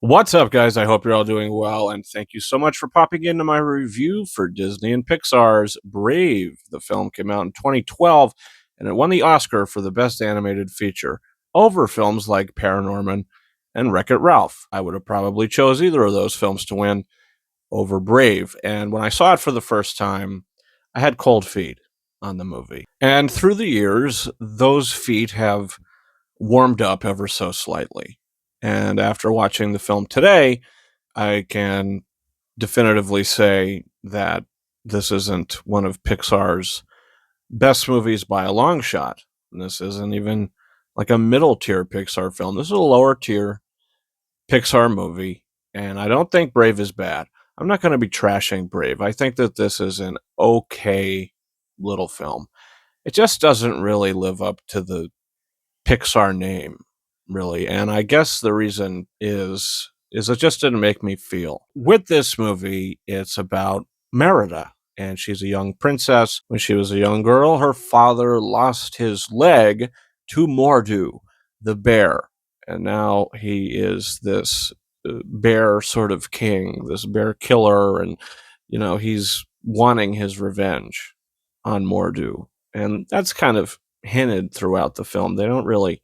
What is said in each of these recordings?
What's up, guys? I hope you're all doing well, and thank you so much for popping into my review for Disney and Pixar's Brave. The film came out in 2012, and it won the Oscar for the Best Animated Feature over films like Paranorman and Wreck-It Ralph. I would have probably chose either of those films to win over Brave, and when I saw it for the first time, I had cold feet on the movie. And through the years, those feet have warmed up ever so slightly. And after watching the film today, I can definitively say that this isn't one of Pixar's best movies by a long shot. And this isn't even like a middle tier Pixar film. This is a lower tier Pixar movie. And I don't think Brave is bad. I'm not going to be trashing Brave. I think that this is an okay little film. It just doesn't really live up to the Pixar name, really. And I guess the reason is it just didn't make me feel. With this movie, it's about Merida, and she's a young princess. When she was a young girl, her father lost his leg to Mordu, the bear. And now he is this bear sort of king, this bear killer, and he's wanting his revenge on Mordu. And that's kind of hinted throughout the film. They don't really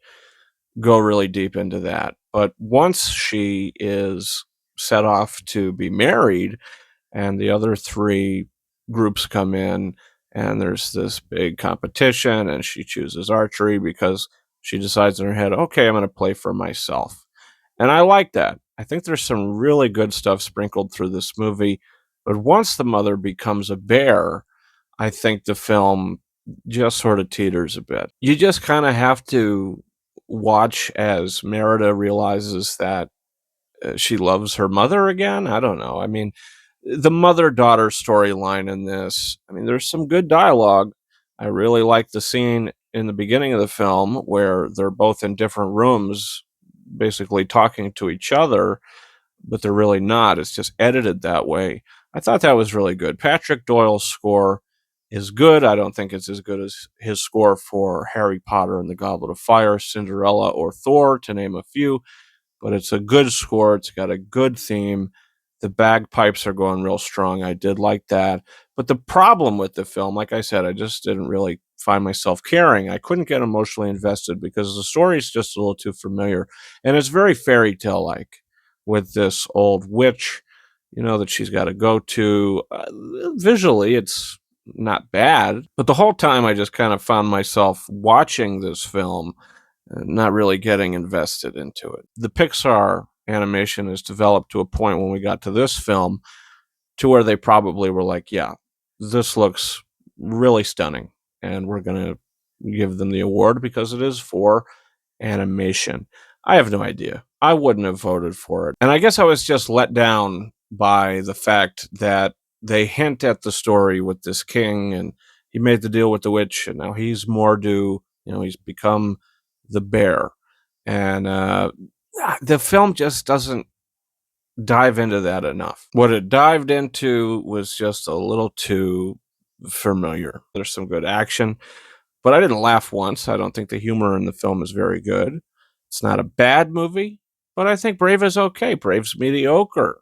go really deep into that. But once she is set off to be married, and the other three groups come in, and there's this big competition, and she chooses archery because she decides in her head, okay, I'm going to play for myself. And I like that. I think there's some really good stuff sprinkled through this movie. But once the mother becomes a bear, I think the film just sort of teeters a bit. You just kind of have to watch as Merida realizes that she loves her mother again. I don't know. I mean, the mother daughter storyline in this, I mean, there's some good dialogue. I really like the scene in the beginning of the film where they're both in different rooms, basically talking to each other, but they're really not. It's just edited that way. I thought that was really good. Patrick Doyle's score is good. I don't think it's as good as his score for Harry Potter and the Goblet of Fire, Cinderella, or Thor, to name a few, but it's a good score. It's got a good theme. The bagpipes are going real strong. I did like that. But the problem with the film, like I said, I just didn't really find myself caring. I couldn't get emotionally invested because the story is just a little too familiar. And it's very fairy tale like with this old witch, that she's got to go to. Visually, it's not bad. But the whole time, I just kind of found myself watching this film not really getting invested into it. The Pixar animation is developed to a point when we got to this film to where they probably were like, yeah, this looks really stunning, and we're going to give them the award because it is for animation. I have no idea. I wouldn't have voted for it. And I guess I was just let down by the fact that they hint at the story with this king, and he made the deal with the witch, and now he's Mordu. He's become the bear. And the film just doesn't dive into that enough. What it dived into was just a little too familiar. There's some good action, but I didn't laugh once. I don't think the humor in the film is very good. It's not a bad movie, but I think Brave is okay. Brave's mediocre,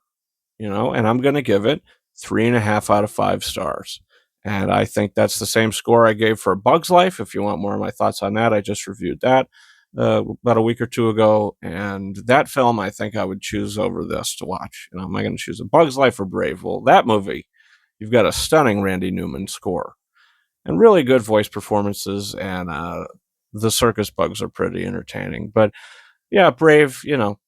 and I'm going to give it 3.5 out of 5 stars. And I think that's the same score I gave for Bug's Life. If you want more of my thoughts on that, I just reviewed that about a week or two ago. And that film, I think I would choose over this to watch. Am I going to choose a Bug's Life or Brave? Well, that movie, you've got a stunning Randy Newman score and really good voice performances. And the circus bugs are pretty entertaining. But yeah, Brave,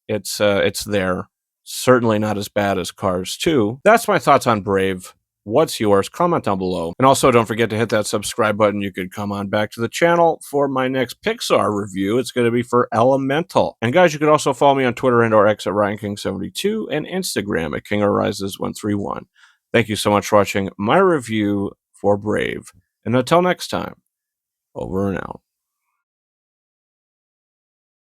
it's there. Certainly not as bad as Cars 2. That's my thoughts on Brave. What's yours? Comment down below. And also, don't forget to hit that subscribe button. You could come on back to the channel for my next Pixar review. It's going to be for Elemental. And guys, you could also follow me on Twitter and or X at RyanKing72 and Instagram at KingArises131. Thank you so much for watching my review for Brave. And until next time, over and out.